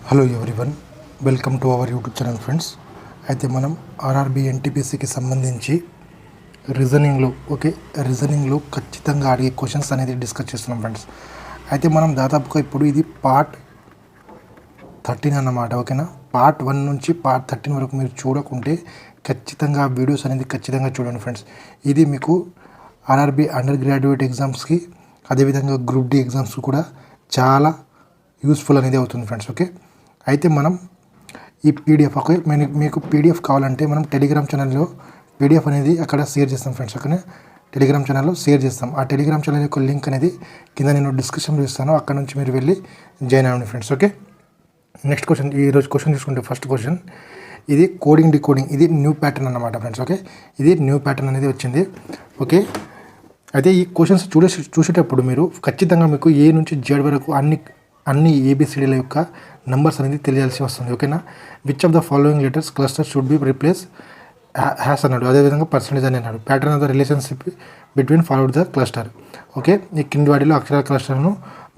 Hello everyone, welcome to our YouTube channel friends. అయితే మనం RRB ఎన్టీపీసీకి సంబంధించి రీజనింగ్లో ఖచ్చితంగా అడిగే క్వశ్చన్స్ అనేది డిస్కస్ చేస్తున్నాం ఫ్రెండ్స్. అయితే మనం దాదాపుగా ఇప్పుడు ఇది పార్ట్ 13 అన్నమాట. ఓకేనా, పార్ట్ 1 నుంచి పార్ట్ 13 వరకు మీరు చూడకుంటే ఖచ్చితంగా వీడియోస్ అనేది ఖచ్చితంగా చూడండి ఫ్రెండ్స్. ఇది మీకు ఆర్ఆర్బీ అండర్ గ్రాడ్యుయేట్ ఎగ్జామ్స్కి, అదేవిధంగా గ్రూప్ డి ఎగ్జామ్స్కి కూడా చాలా యూస్ఫుల్ అనేది అవుతుంది ఫ్రెండ్స్. ఓకే, అయితే మనం ఈ పీడిఎఫ్ మీకు పీడిఎఫ్ కావాలంటే మనం టెలిగ్రామ్ ఛానల్లో పీడిఎఫ్ అనేది అక్కడ షేర్ చేస్తాం ఫ్రెండ్స్. ఓకేనా, టెలిగ్రామ్ ఛానల్లో షేర్ చేస్తాం. ఆ టెలిగ్రామ్ ఛానల్ యొక్క లింక్ అనేది కింద నేను డిస్క్రిప్షన్లో ఇస్తాను, అక్కడ నుంచి మీరు వెళ్ళి జాయిన్ అవ్వండి ఫ్రెండ్స్. ఓకే, నెక్స్ట్ క్వశ్చన్, ఈరోజు క్వశ్చన్ చూసుకుంటే ఫస్ట్ క్వశ్చన్, ఇది కోడింగ్ డికోడింగ్, ఇది న్యూ ప్యాటర్న్ అన్నమాట ఫ్రెండ్స్. ఓకే, ఇది న్యూ ప్యాటర్న్ అనేది వచ్చింది. ఓకే, అయితే ఈ క్వశ్చన్స్ చూసేటప్పుడు మీరు ఖచ్చితంగా మీకు ఏ నుంచి జెడ్ వరకు అన్ని ఏబిసిడీల యొక్క నంబర్స్ అనేది తెలియాల్సి వస్తుంది. ఓకేనా, which of the following letters cluster should be replace has అన్నాడు, అదేవిధంగా పర్సంటేజ్ అని అన్నాడు. Pattern of the relationship between followed the cluster. Okay, ఈ కింది వాటిలో అక్షరాల క్లస్టర్ను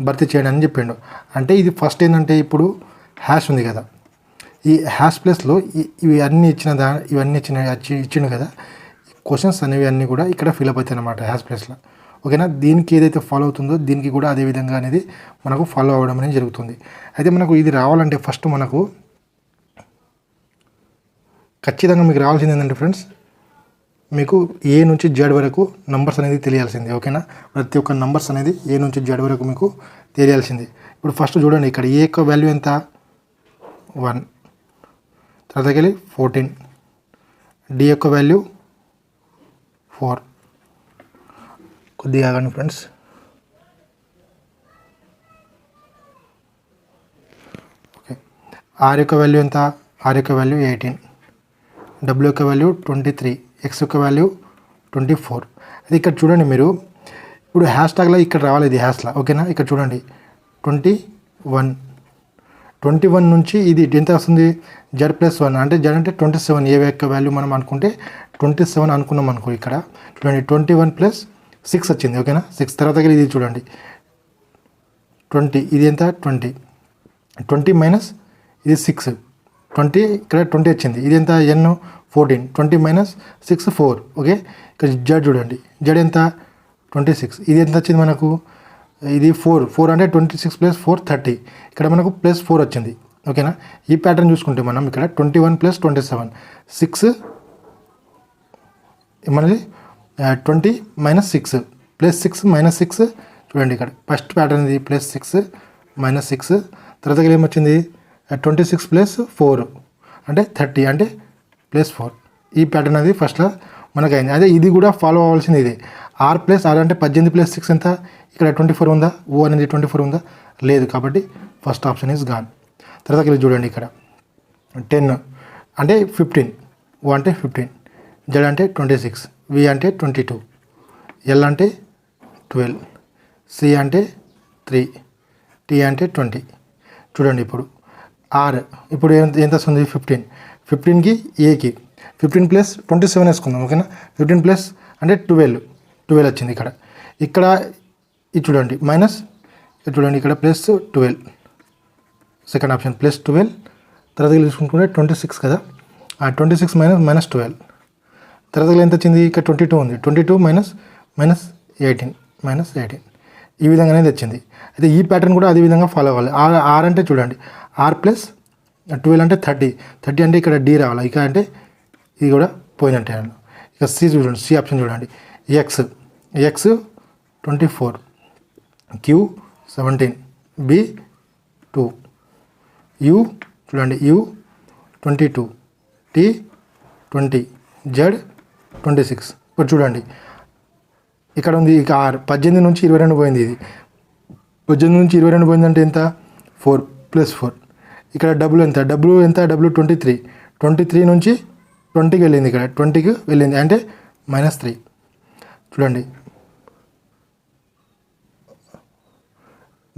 భర్తీ చేయడం అని చెప్పిండు. అంటే ఇది ఫస్ట్ ఏంటంటే, ఇప్పుడు హ్యాష్ ఉంది కదా, ఈ హ్యాష్ ప్లేస్లో ఇవన్నీ ఇచ్చిండు కదా, క్వశ్చన్స్ అనేవి అన్నీ కూడా ఇక్కడ ఫిల్అప్ అవుతాయి అన్నమాట హ్యాష్ ప్లేస్లో. ఓకేనా, దీనికి ఏదైతే ఫాలో అవుతుందో దీనికి కూడా అదే విధంగా అనేది మనకు ఫాలో అవ్వడం అనేది జరుగుతుంది. అయితే మనకు ఇది రావాలంటే ఫస్ట్ మనకు ఖచ్చితంగా మీకు రావాల్సింది ఏంటంటే ఫ్రెండ్స్, మీకు ఏ నుంచి జెడ్ వరకు నంబర్స్ అనేది తెలియాల్సింది. ఓకేనా, ప్రతి ఒక్క నంబర్స్ అనేది ఏ నుంచి జెడ్ వరకు మీకు తెలియాల్సింది. ఇప్పుడు ఫస్ట్ చూడండి, ఇక్కడ ఏ యొక్క వాల్యూ ఎంత, 1, తర్వాతకి వెళ్ళి 14, డి యొక్క వాల్యూ 4. కొద్దిగా ఆగండి ఫ్రెండ్స్. ఓకే, ఆర్ యొక్క వాల్యూ ఎంత, ఆర్ యొక్క వాల్యూ 18, డబ్ల్యూ యొక్క వాల్యూ 23, ఎక్స్ యొక్క వాల్యూ 24. అది ఇక్కడ చూడండి మీరు, ఇప్పుడు హ్యాష్ ట్యాగ్లో ఇక్కడ రావాలి, ఇది హ్యాష్లా. ఓకేనా, ఇక్కడ చూడండి 21 నుంచి ఇది ఎంత వస్తుంది, జెడ్ ప్లస్ 1 అంటే జెడ్ అంటే 27. ఏ యొక్క వాల్యూ మనం అనుకుంటే 27 అనుకున్నాం అనుకో, ఇక్కడ చూడండి 21 ప్లస్ 6 వచ్చింది. ఓకేనా, 6 తర్వాత ఇది చూడండి 20, ఇది ఎంత 20 మైనస్ ఇది 6, 20 ఇక్కడ 20 వచ్చింది, ఇది ఎంత ఎన్ 14, 20 మైనస్ 6 4. ఓకే, ఇక్కడ జెడ్ చూడండి, జెడ్ ఎంత 26, ఇది ఎంత వచ్చింది మనకు, ఇది 4 అంటే 26 ప్లస్ 4 30, ఇక్కడ మనకు ప్లస్ 4 వచ్చింది. ఓకేనా, ఈ ప్యాటర్న్ చూసుకుంటే మనం ఇక్కడ 21 ప్లస్ 27 6, మనది 20 మైనస్ 6 ప్లస్ 6 మైనస్ 6. చూడండి ఇక్కడ ఫస్ట్ ప్యాటర్న్ ఇది ప్లస్ 6 మైనస్ 6, తర్వాత ఏమొచ్చింది 26 ప్లస్ 4 అంటే 30 అంటే ప్లస్ 4. ఈ ప్యాటర్న్ అది ఫస్ట్లో మనకు అయింది. అదే ఇది కూడా ఫాలో అవ్వాల్సింది ఇదే. ఆర్ ప్లస్ ఆర్ అంటే 18 ప్లస్ 6 ఎంత, ఇక్కడ 24 ఉందా, ఓ అనేది 24 ఉందా, లేదు, కాబట్టి ఫస్ట్ ఆప్షన్ ఈజ్ గాన్. తర్వాత చూడండి ఇక్కడ 10 అంటే 15, ఓ అంటే 15, జెడ్ అంటే 26, వి అంటే 22, ఎల్ అంటే 12, సి అంటే 3, టీ అంటే 20. చూడండి ఇప్పుడు ఆర్ ఇప్పుడు ఎంత వస్తుంది 15కి ఏకి 15 ప్లస్ 27 వేసుకుందాం. ఓకేనా, 15 ప్లస్ అంటే 12 వచ్చింది. ఇక్కడ ఇది చూడండి మైనస్, చూడండి ఇక్కడ ప్లస్ 12, సెకండ్ ఆప్షన్ ప్లస్ 12. తర్వాత తీసుకుంటే 26 కదా, 26 మైనస్ 12, తర్వాత ఎంత వచ్చింది, ఇక్కడ 22 ఉంది, 22 మైనస్ 18 ఈ విధంగా అనేది వచ్చింది. అయితే ఈ ప్యాటర్న్ కూడా అదే విధంగా ఫాలో అవ్వాలి. ఆర్ అంటే చూడండి ఆర్ ప్లస్ 12 అంటే 30 అంటే ఇక్కడ డి రావాలి, ఇక అంటే ఇది కూడా పోయినట్టే. ఇక సి చూడండి, సి ఆప్షన్ చూడండి, ఎక్స్ 24, క్యూ 17, బి 2, యూ చూడండి యూ 22, టీ 20, జెడ్ 26. ఇప్పుడు చూడండి ఇక్కడ ఉంది, ఇక ఆర్ 18 నుంచి 22 పోయింది, ఇది 18 నుంచి 22 పోయిందంటే ఎంత 4 ప్లస్ 4. ఇక్కడ డబ్ల్యూ ఎంత, డబ్ల్యూ 23 నుంచి 20కి వెళ్ళింది, ఇక్కడ 20కి వెళ్ళింది అంటే -3. చూడండి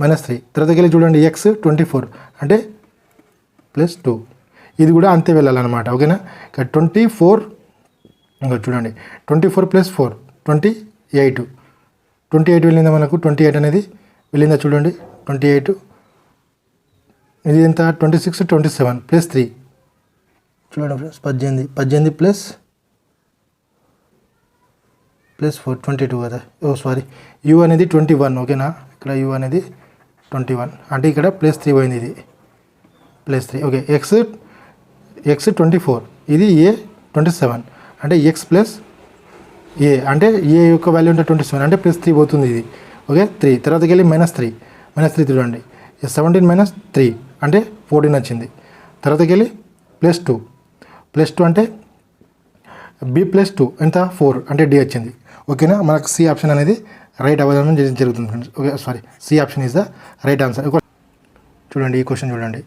-3, తర్వాతకి వెళ్ళి చూడండి ఎక్స్ 24 అంటే +2, ఇది కూడా అంతే వెళ్ళాలన్నమాట. ఓకేనా, ఇక్కడ 24 ఇంకా చూడండి 24 ప్లస్ 4 28 వెళ్ళిందా మనకు, 28 అనేది వెళ్ళిందా చూడండి 28 ఇది ఎంత 26 27 ప్లస్ 3 చూడండి ఫ్రెండ్స్ 18 ప్లస్ 4 22 కదా. సారీ యూ అనేది 21 ఓకేనా. ఇక్కడ యూ అనేది 21 అంటే ఇక్కడ ప్లస్ 3 పోయింది, ఇది ప్లస్ 3 ఓకే. ఎక్స్ 24 ఇది ఏ 27 అంటే ఎక్స్ ప్లస్ ఏ అంటే ఏ యొక్క వాల్యూ అంటే 27 అంటే ప్లస్ 3 పోతుంది ఇది ఓకే. 3 తర్వాతకి వెళ్ళి -3 చూడండి 17 మైనస్ 3 అంటే 14 వచ్చింది. తర్వాతకి వెళ్ళి +2 అంటే బి +2 ఎంత 4 అంటే డి వచ్చింది ఓకేనా. మనకు సి ఆప్షన్ అనేది రైట్ అవ్వడం జరుగుతుంది friends okay. Sorry C option is the right answer. చూడండి ఈ క్వశ్చన్ చూడండి,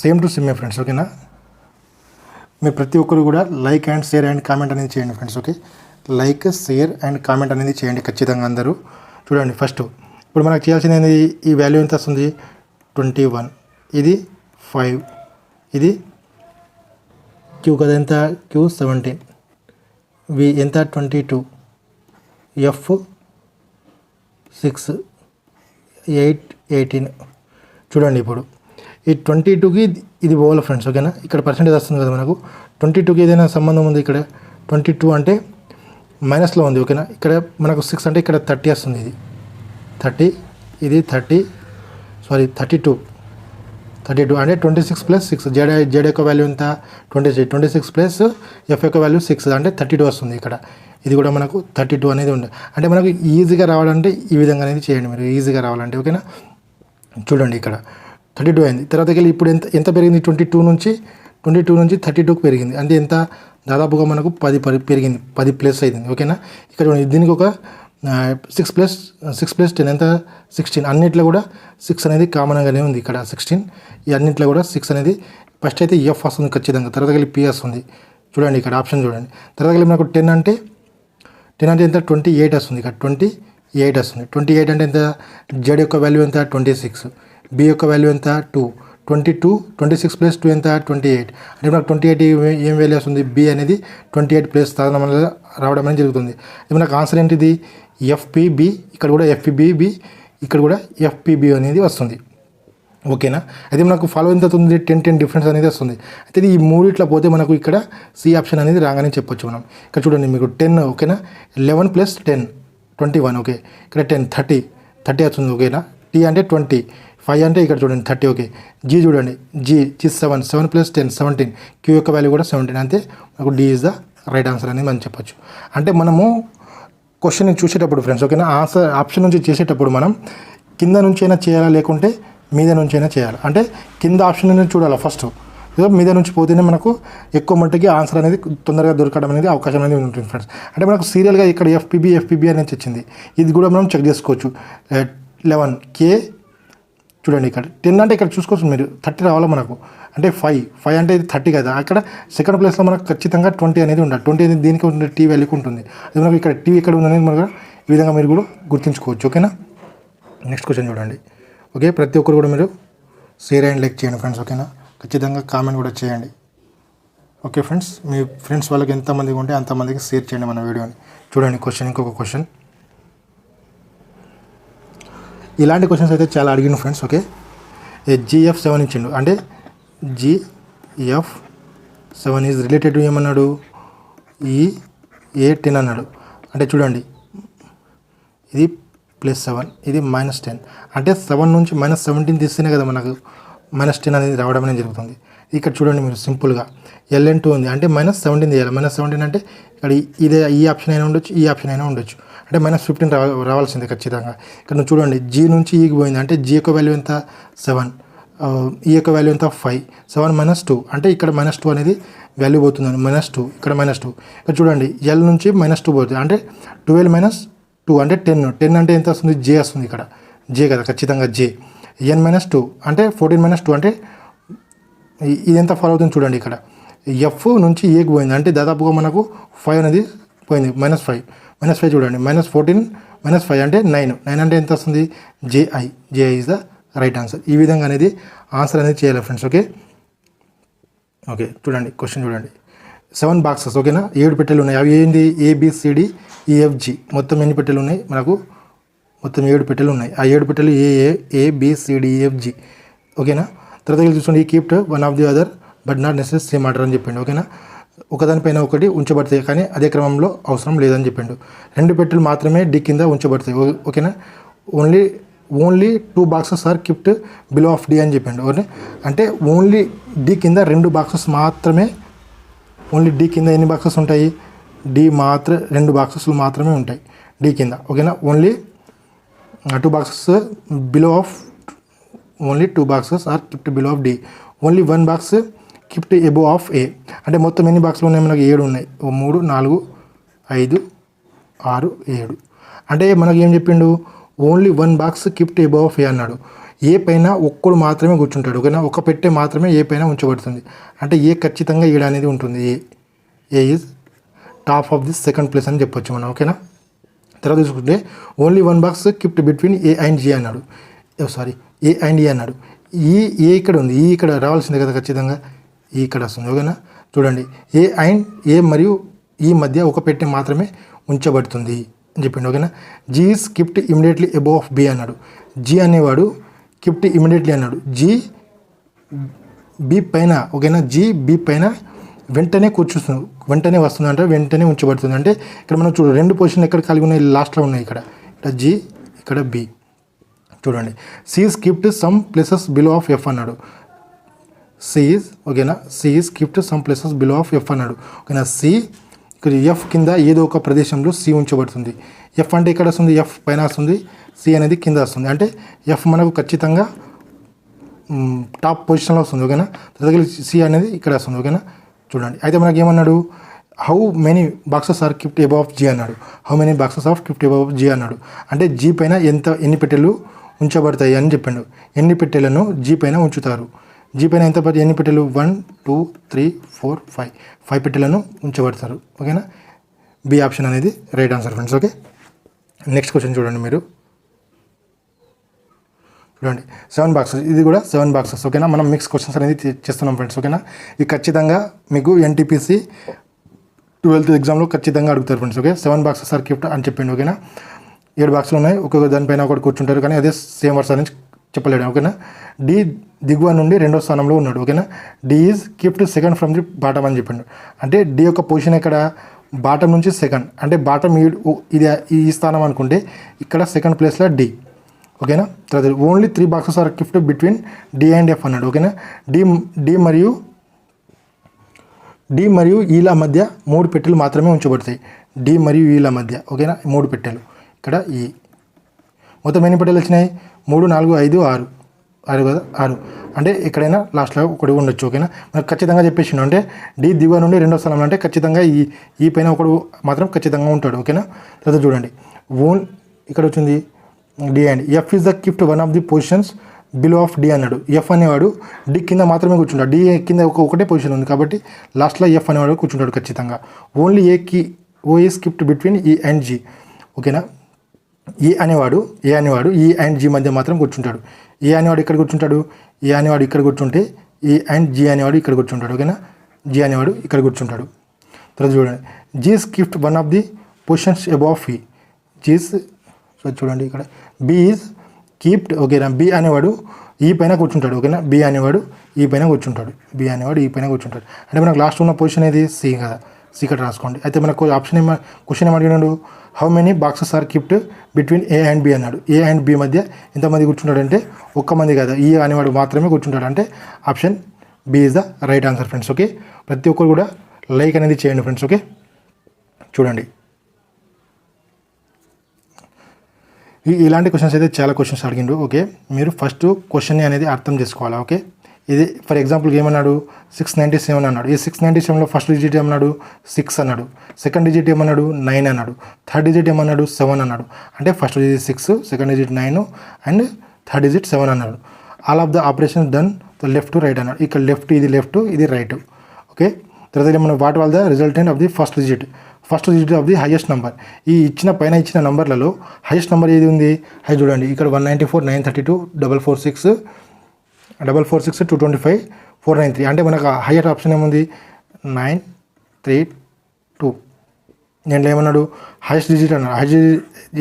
సేమ్ టు సేమ్ ఫ్రెండ్స్ ఓకేనా. మీరు ప్రతి ఒక్కరు కూడా like and share and comment అనేది చేయండి friends okay. Like share and comment అనేది చేయండి ఖచ్చితంగా అందరూ. చూడండి ఫస్ట్ ఇప్పుడు మనకు చేయాల్సింది ఈ వాల్యూ ఎంత వస్తుంది 21, ఇది 5, ఇది క్యూ కదా ఎంత క్యూ 17, వి ఎంత 22, ఎఫ్ 6, 8 18. చూడండి ఇప్పుడు ఈ 22కి ఇది పోవాలి ఫ్రెండ్స్ ఓకేనా. ఇక్కడ పర్సెంటేజ్ వస్తుంది కదా మనకు 22కి ఏదైనా సంబంధం ఉంది. ఇక్కడ 22 అంటే మైనస్లో ఉంది ఓకేనా. ఇక్కడ మనకు 6 అంటే ఇక్కడ 30 వస్తుంది, ఇది 30, ఇది 32 అంటే 26 ప్లస్ 6 జెడ్ యొక్క వాల్యూ ఎంత 26 ప్లస్ ఎఫ్ యొక్క వాల్యూ 6 అంటే 32 వస్తుంది. ఇక్కడ ఇది కూడా మనకు 32 అనేది ఉంది. అంటే మనకు ఈజీగా రావాలంటే ఈ విధంగా అనేది చేయండి మీరు ఈజీగా రావాలంటే ఓకేనా. చూడండి ఇక్కడ 32 అయింది. తర్వాతకి వెళ్ళి ఇప్పుడు ఎంత పెరిగింది 22 నుంచి 32కి పెరిగింది అంటే ఎంత దాదాపుగా మనకు 10 పెరిగింది, 10 ప్లస్ అయింది ఓకేనా. ఇక్కడ దీనికి ఒక 6 ప్లస్ 10 ఎంత 16. అన్నిట్లో కూడా 6 అనేది కామన్గానే ఉంది ఇక్కడ 16. ఈ అన్నింటిలో కూడా 6 అనేది ఫస్ట్ అయితే ఎఫ్ వస్తుంది ఖచ్చితంగా. తర్వాత వెళ్ళి పి వస్తుంది చూడండి ఇక్కడ ఆప్షన్ చూడండి. తర్వాత వెళ్ళి మనకు 10 అంటే ఎంత 28 వస్తుంది. ఇక్కడ 28 వస్తుంది. 28 అంటే ఎంత జెడ్ యొక్క వాల్యూ ఎంత 26, బి యొక్క వాల్యూ ఎంత 2, 26 ప్లస్ 2 ఎంత 28 అంటే మనకు 28 ఏం వాల్యూ వస్తుంది బి అనేది 28 ప్లస్ రావడం అనేది జరుగుతుంది. ఇది మనకు ఆన్సర్ ఏంటిది ఎఫ్పిబి. ఇక్కడ కూడా ఎఫ్పిబి, ఇక్కడ కూడా ఎఫ్పిబి అనేది వస్తుంది ఓకేనా. అయితే మనకు ఫాలో ఎంత అవుతుంది 10 డిఫరెన్స్ అనేది వస్తుంది. అయితే ఈ మూడిట్లో పోతే మనకు ఇక్కడ సి ఆప్షన్ అనేది రాగానే చెప్పొచ్చు మనం. ఇక్కడ చూడండి మీకు 10 ఓకేనా. 11 ప్లస్ 10 21 ఓకే. ఇక్కడ 10 30 వస్తుంది ఓకేనా. టీ అంటే 20, 5 అంటే ఇక్కడ చూడండి 30 ఓకే. జీ చూడండి జీ 7 ప్లస్ 10 17, క్యూ యొక్క వాల్యూ కూడా 17 అంతే మనకు D is the right answer అనేది మనం చెప్పొచ్చు. అంటే మనము క్వశ్చన్ చూసేటప్పుడు ఫ్రెండ్స్ ఓకేనా ఆప్షన్ నుంచి చేసేటప్పుడు మనం కింద నుంచి అయినా చేయాలా లేకుంటే మీద నుంచి అయినా చేయాలి. అంటే కింద ఆప్షన్ అనేది చూడాలి ఫస్ట్, మీద నుంచి పోతేనే మనకు ఎక్కువ మట్టుకి ఆన్సర్ అనేది తొందరగా దొరకడం అనేది అవకాశం అనేది ఉంటుంది ఫ్రెండ్స్. అంటే మనకు సీరియల్గా ఇక్కడ ఎఫ్పిబి అనేది వచ్చింది, ఇది కూడా మనం చెక్ చేసుకోవచ్చు. 11 కే చూడండి ఇక్కడ 10 అంటే ఇక్కడ చూసుకోవచ్చు మీరు 30 రావాలా మనకు. అంటే 5 అంటే ఇది 30 కదా. అక్కడ సెకండ్ ప్లేస్లో మనకు ఖచ్చితంగా 20 అనేది ఉండాలి. 20 అనేది దీనికి ఉంటుంది టీ వాల్యూకి ఉంటుంది. అది మనకు ఇక్కడ టీ ఇక్కడ ఉందనేది మనకు ఈ విధంగా మీరు కూడా గుర్తుంచుకోవచ్చు ఓకేనా. నెక్స్ట్ క్వశ్చన్ చూడండి ఓకే. ప్రతి ఒక్కరు కూడా మీరు షేర్ అండ్ లైక్ చేయండి ఫ్రెండ్స్ ఓకేనా. ఖచ్చితంగా కామెంట్ కూడా చేయండి ఓకే ఫ్రెండ్స్. మీ ఫ్రెండ్స్ వాళ్ళకి ఎంతమందికి ఉంటే అంతమందికి షేర్ చేయండి మన వీడియోని. చూడండి క్వశ్చన్ ఇంకొక క్వశ్చన్. ఇలాంటి క్వశ్చన్స్ అయితే చాలా అడిగిన ఫ్రెండ్స్ ఓకే. GF7 ఇచ్చిండు అంటే GF7 ఈజ్ రిలేటెడ్ ఏమన్నాడు A10 అన్నాడు. అంటే చూడండి ఇది +7 ఇది -10 అంటే 7 నుంచి -17 తీస్తేనే కదా మనకు -10 అనేది రావడం అనేది జరుగుతుంది. ఇక్కడ చూడండి మీరు సింపుల్గా LN2 ఉంది అంటే -17 తీయాలి. -17 అంటే ఇక్కడ ఈ ఆప్షన్ అయినా ఉండొచ్చు, ఈ ఆప్షన్ అయినా ఉండొచ్చు. అంటే -15 రావాల్సిందే ఖచ్చితంగా. ఇక్కడ నువ్వు చూడండి జీ నుంచి ఈకి పోయింది అంటే జీ యొక్క వాల్యూ ఎంత 7, ఈ యొక్క వాల్యూ ఎంత 5, 7 - 2 అంటే ఇక్కడ -2 అనేది వాల్యూ పోతుందని -2 ఇక్కడ -2. ఇక్కడ చూడండి ఎల్ నుంచి -2 పోతుంది అంటే 12 - 2 అంటే 10 అంటే ఎంత వస్తుంది జే వస్తుంది. ఇక్కడ జే కదా ఖచ్చితంగా జే. n - 2 అంటే 14 - 2 అంటే ఇది ఎంత ఫాలో అవుతుంది చూడండి. ఇక్కడ ఎఫ్ నుంచి ఏకి పోయింది అంటే దాదాపుగా మనకు 5 అనేది పోయింది -5 చూడండి -14 - 5 అంటే 9 అంటే ఎంత వస్తుంది JI is the right answer. ఈ విధంగా అనేది ఆన్సర్ అనేది చేయాలి ఫ్రెండ్స్ ఓకే. చూడండి క్వశ్చన్ చూడండి 7 బాక్సెస్ ఓకేనా. 7 పెట్టెలు ఉన్నాయి. అవి ఏంటి ABCDEFG మొత్తం ఎన్ని పెట్టెలు ఉన్నాయి మనకు మొత్తం 7 పెట్టెలు ఉన్నాయి. ఆ 7 పెట్టెలు ABCDEFG. ఓకేనా. తర్వాత చూసుకోండి ఈ kept one of the other but not necessary same order అని చెప్పిండు. ఓకేనా. ఒకదానిపైన ఒకటి ఉంచబడతాయి కానీ అదే క్రమంలో అవసరం లేదని చెప్పిండు. 2 పెట్టెలు మాత్రమే డి కింద ఉంచబడతాయి. ఓకేనా. Only 2 boxes are kept below of D అని చెప్పిండు. ఓకే. అంటే ఓన్లీ డి కింద 2 బాక్సెస్ మాత్రమే, ఓన్లీ డి కింద ఎన్ని బాక్సెస్ ఉంటాయి, 2 బాక్సెస్లు మాత్రమే ఉంటాయి డి కింద. ఓకేనా. Only 2 boxes below of, only 2 boxes are kept below of D. Only 1 box kept above of A. అంటే మొత్తం ఎన్ని బాక్సులు ఉన్నాయి మనకు 7 ఉన్నాయి. 3 4 5 6 7. అంటే మనకి ఏం చెప్పిండు, only 1 box kept above of A అన్నాడు. ఏ పైన ఒక్కడు మాత్రమే కూర్చుంటాడు. ఓకేనా. ఒక పెట్టె మాత్రమే ఏ పైన ఉంచబడుతుంది. అంటే ఏ ఖచ్చితంగా 7 అనేది ఉంటుంది. A is top of the second place అని చెప్పొచ్చు మనం. ఓకేనా. తర్వాత చూసుకుంటే only 1 box kept between A and G అన్నాడు. ఏ అండ్ ఏ అన్నాడు. ఏ ఇక్కడ ఉంది, ఈ ఇక్కడ రావాల్సిందే కదా ఖచ్చితంగా, ఈ ఇక్కడ వస్తుంది. ఓకేనా. చూడండి ఏ మరియు ఈ మధ్య ఒక పెట్టె మాత్రమే ఉంచబడుతుంది అని చెప్పిండు. ఓకేనా. G is kept immediately above of B అన్నాడు. జీ అనేవాడు కిప్ట్ ఇమీడియట్లీ అన్నాడు. జీ బి పైన, ఓకేనా, జీ బి పైన వెంటనే వెంటనే వస్తుంది అంటే వెంటనే ఉంచబడుతుంది. అంటే ఇక్కడ మనం చూడండి 2 పొజిషన్లు ఎక్కడ కలిగి ఉన్నాయి, లాస్ట్లో ఉన్నాయి. ఇక్కడ జీ, ఇక్కడ బి. చూడండి C is kept some places below of F అన్నాడు. C is kept some places below of F అన్నాడు. ఓకేనా. సి ఇక్కడ ఎఫ్ కింద ఏదో ఒక ప్రదేశంలో సి ఉంచబడుతుంది. ఎఫ్ అంటే ఇక్కడ వస్తుంది, ఎఫ్ పైన వస్తుంది, సి అనేది కింద వస్తుంది. అంటే ఎఫ్ మనకు ఖచ్చితంగా టాప్ పొజిషన్లో వస్తుంది. ఓకేనా. తర్వాత సి అనేది ఇక్కడ వస్తుంది. ఓకేనా. చూడండి అయితే మనకి ఏమన్నాడు, how many boxes are kept above G అన్నాడు. How many boxes of kept above G అన్నాడు. అంటే జీ పైన ఎన్ని పెట్టెలు ఉంచబడతాయి అని చెప్పిండు. ఎన్ని పెట్టెలను జీ పైన ఉంచుతారు. జీ పైన ఎన్ని పెట్టెలు 1 2 3 4 5 పెట్టెలను ఉంచబడతారు. ఓకేనా. బి ఆప్షన్ అనేది right answer friends. Okay. Next question చూడండి మీరు. చూడండి 7 బాక్సెస్, ఇది కూడా 7 బాక్సెస్. ఓకేనా. మనం మిక్స్ క్వశ్చన్స్ అనేది చేస్తున్నాం ఫ్రెండ్స్. ఓకేనా. ఇది ఖచ్చితంగా మీకు ఎన్టీపీసీ 12th ఎగ్జామ్లో ఖచ్చితంగా అడుగుతారు friends. Okay. 7 boxes are kept అని చెప్పిండు. ఓకేనా. 7 బాక్సులు ఉన్నాయి, ఒక్కొక్క దానిపైన ఒకటి కూర్చుంటారు కానీ అదే సేమ్ వర్స్ అని చెప్పలేడు. ఓకేనా. డి దిగువ నుండి 2వ స్థానంలో ఉన్నాడు. ఓకేనా. D is kept second from the bottom అని చెప్పిండు. అంటే డి యొక్క పొజిషన్ ఇక్కడ బాటమ్ నుంచి సెకండ్, అంటే బాటమ్ ఇది ఈ స్థానం అనుకుంటే ఇక్కడ సెకండ్ ప్లేస్లో డి. ఓకేనా. తర్వాత only 3 boxes are kept between D and F అన్నాడు. ఓకేనా. డి మరియు ఈల మధ్య 3 పెట్టెలు మాత్రమే ఉంచబడతాయి. డి మరియు ఈల మధ్య. ఓకేనా. 3 పెట్టెలు. ఇక్కడ ఈ మొత్తం ఎన్ని పెట్టెలు వచ్చినాయి, 3 4 5 6 కదా, 6. అంటే ఎక్కడైనా లాస్ట్లో ఒకటి ఉండొచ్చు. ఓకేనా. మనకు ఖచ్చితంగా చెప్పేసిండు. అంటే డి దిగువ నుండి 2వ స్థానంలో, అంటే ఖచ్చితంగా ఈ పైన ఒకడు మాత్రం ఖచ్చితంగా ఉంటాడు. ఓకేనా. తర్వాత చూడండి ఇక్కడ వచ్చింది D and F is the kept one of the positions below of D అన్నాడు. ఎఫ్ అనేవాడు డి కింద మాత్రమే కూర్చుంటాడు. డి కింద ఒకటే పొజిషన్ ఉంది కాబట్టి లాస్ట్లో ఎఫ్ అనేవాడు కూర్చుంటాడు ఖచ్చితంగా. Only O is kept between E and G. ఓకేనా. ఏ అనేవాడు ఈ అండ్ జీ మధ్య మాత్రం కూర్చుంటాడు. ఏ అనేవాడు ఇక్కడ కూర్చుంటాడు, ఏ అనేవాడు ఇక్కడ కూర్చుంటే ఈ అండ్ జీ అనేవాడు ఇక్కడ కూర్చుంటాడు. ఓకేనా. జీ అనేవాడు ఇక్కడ కూర్చుంటాడు. తర్వాత చూడండి G's kept one of the positions above E. G's చూడండి ఇక్కడ బి ఈజ్ కీప్డ్. ఓకేనా. బి అనేవాడు ఈ పైన కూర్చుంటాడు. ఓకేనా. బి అనేవాడు ఈ పైన కూర్చుంటాడు. అంటే మనకు లాస్ట్ ఉన్న పొజిషన్ ఏది, సి కదా. సి ఇక్కడ రాసుకోండి. అయితే మనకు క్వశ్చన్ ఏమడిగినాడు, how many boxes are kept between A and B అన్నాడు. ఏ అండ్ బి మధ్య ఎంతమంది కూర్చుంటాడు అంటే ఒక్క మంది కదా, ఈ అనేవాడు మాత్రమే కూర్చుంటాడు. అంటే option B is the right answer friends. Okay. ప్రతి ఒక్కరు కూడా లైక్ అనేది చేయండి ఫ్రెండ్స్. ఓకే. చూడండి ఇలాంటి క్వశ్చన్స్ అయితే చాలా క్వశ్చన్స్ అడిగిండు. ఓకే. మీరు ఫస్ట్ క్వశ్చన్ అనేది అర్థం చేసుకోవాలి. ఓకే. ఇది ఫర్ ఎగ్జాంపుల్కి ఏమన్నాడు, 697 అన్నాడు. ఈ 697లో ఫస్ట్ డిజిట్ ఏమన్నాడు, 6 అన్నాడు. సెకండ్ డిజిట్ ఏమన్నాడు, 9 అన్నాడు. థర్డ్ డిజిట్ ఏమన్నాడు, 7 అన్నాడు. అంటే first digit 6, second digit 9 and third digit 7 అన్నాడు. All of the operation done left to right అన్నాడు. ఇక్కడ లెఫ్ట్ ఇది రైట్. ఓకే. తర్వాత మనం what wall the resultant of the first digit of the highest number. ఈ పైన ఇచ్చిన నంబర్లలో హైయెస్ట్ నెంబర్ ఏది ఉంది, అది చూడండి. ఇక్కడ 194, 932, 446, 225, 493. అంటే మనకు హైయర్ ఆప్షన్ ఏముంది, 932. దీంట్లో ఏమన్నాడు, హైయెస్ట్ డిజిట్ అన్నాడు. హైయెస్ట్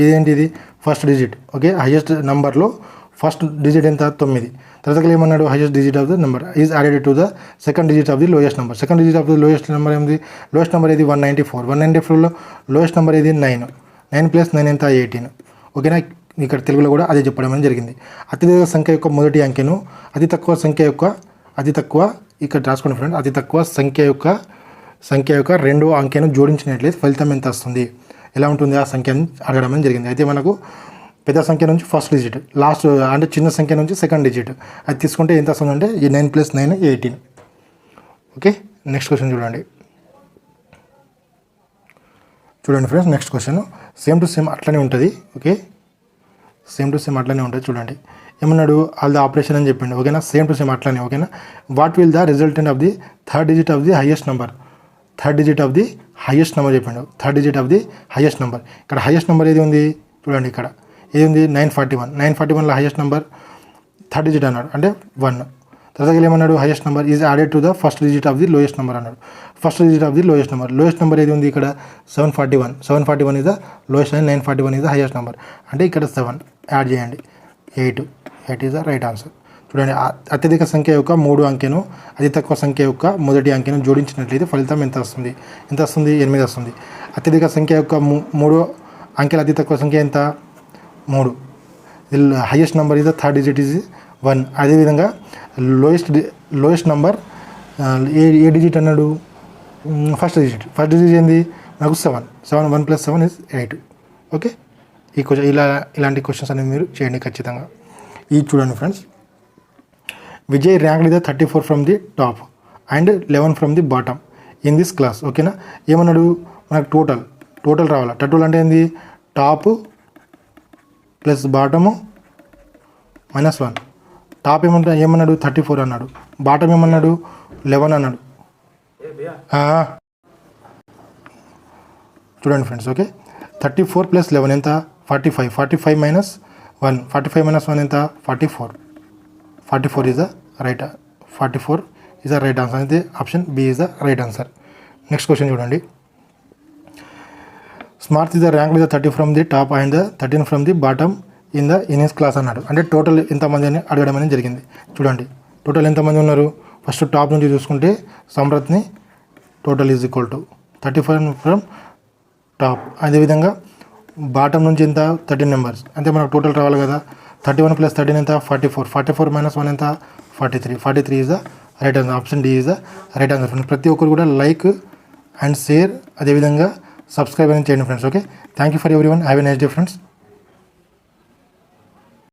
ఇదేంటి, ఇది ఫస్ట్ డిజిట్. ఓకే, హైయెస్ట్ నెంబర్లో ఫస్ట్ డిజిట్ ఎంత 9. తర్వాత ఏమన్నాడు highest digit of the number is added to the second digit of the lowest number. Second digit of the lowest number ఏంది, లోయెస్ట్ నెంబర్ ఏది 194. 194లో lowest number ఏది 9. 9 + 9 ఎంత 18. ఓకేనా, ఇక్కడ తెలుగులో కూడా అదే చెప్పడం అనేది జరిగింది. అత్యధిక సంఖ్య యొక్క మొదటి అంకెను అతి తక్కువ ఇక్కడ రాసుకోండి ఫ్రెండ్స్, అతి తక్కువ సంఖ్య యొక్క రెండో అంకెను జోడించినట్లయితే ఫలితం ఎంత వస్తుంది, ఎలా ఉంటుంది ఆ సంఖ్యను అడగడం అనేది జరిగింది. అయితే మనకు పెద్ద సంఖ్య నుంచి ఫస్ట్ డిజిట్, లాస్ట్ అంటే చిన్న సంఖ్య నుంచి సెకండ్ డిజిట్ అది తీసుకుంటే ఎంత వస్తుందంటే 9 + 9 18. ఓకే, నెక్స్ట్ క్వశ్చన్ చూడండి friends. Next question same to same అట్లనే ఉంటుంది. ఓకే, సేమ్ టు సేమ్ అట్లనే ఉంటుంది. చూడండి ఏమన్నాడు, ఆల్ ద ఆపరేషన్ అని చెప్పిండు. ఓకేనా, సేమ్ టు సేమ్ అట్లనే. ఓకేనా, what will the resultant of the third digit of the highest number. Third digit of the highest number చెప్పిండు. Third digit of the highest number. ఇక్కడ హైయెస్ట్ నెంబర్ ఏది ఉంది చూడండి, ఇక్కడ ఏది ఉంది 941. 941లో హైయెస్ట్ నెంబర్ థర్డ్ డిజిట్ అన్నాడు అంటే 1. తర్వాత ఏమన్నాడు highest number is added to the first digit of the lowest number అన్నాడు. First digit of the lowest number. Lowest number ఏది ఉంది ఇక్కడ 741. 741 is the lowest and 941 is the highest number. అంటే ఇక్కడ 7 యాడ్ చేయండి, 8 ఈజ్ ద రైట్ ఆన్సర్. చూడండి, అత్యధిక సంఖ్య యొక్క 3 అంకెను అతి తక్కువ సంఖ్య యొక్క మొదటి అంకెను జోడించినట్లయితే ఫలితం ఎంత వస్తుంది 8 వస్తుంది. అత్యధిక సంఖ్య యొక్క 3 అంకెల అతి తక్కువ సంఖ్య ఎంత 3. Highest number is the third digit is 1. అదేవిధంగా లోయెస్ట్ నెంబర్ ఏ డిజిట్ అన్నాడు, ఫస్ట్ డిజిట్ ఏంది నాకు 7. 1 + 7 ఈజ్ 8. ఓకే, ఈ క్వశ్చన్ ఇలాంటి క్వశ్చన్స్ అనేవి మీరు చేయండి ఖచ్చితంగా. ఇది చూడండి friends, Vijay rank the 34 from the top and 11 from the bottom in this class. ఓకేనా, ఏమన్నాడు మనకు టోటల్ రావాలి. టోటల్ అంటే ఏంది, టాప్ ప్లస్ బాటము -1. టాప్ ఏమన్నాడు 34 అన్నాడు, బాటమ్ ఏమన్నాడు 11 అన్నాడు. చూడండి ఫ్రెండ్స్, ఓకే 34 + 11 ఎంత 45. 45 - 1. 45 - 1 ఎంత 44. 44 is the right. 44 is the right answer. అయితే option B is the right answer. Next question చూడండి, Samrat is the rank the 30 from the top and the 13 from the bottom in his class అన్నాడు. అంటే total ఎంతమంది అని అడగడం అనేది జరిగింది. చూడండి టోటల్ ఎంతమంది ఉన్నారు, ఫస్ట్ టాప్ నుంచి చూసుకుంటే సమ్రత్ని total is equal to 35 from top. అదేవిధంగా బాటమ్ నుంచి ఎంత 13 మెంబర్స్, అంటే మనకు టోటల్ రావాలి కదా. 31 + 13 ఎంత 44. 44 - 1 ఎంత 43. 43 is the right answer. Option D is the right answer. ప్రతి ఒక్కరు కూడా లైక్ అండ్ షేర్ అదేవిధంగా సబ్స్క్రైబ్ అని చేయండి friends. Okay, thank you for everyone. Have a nice day friends.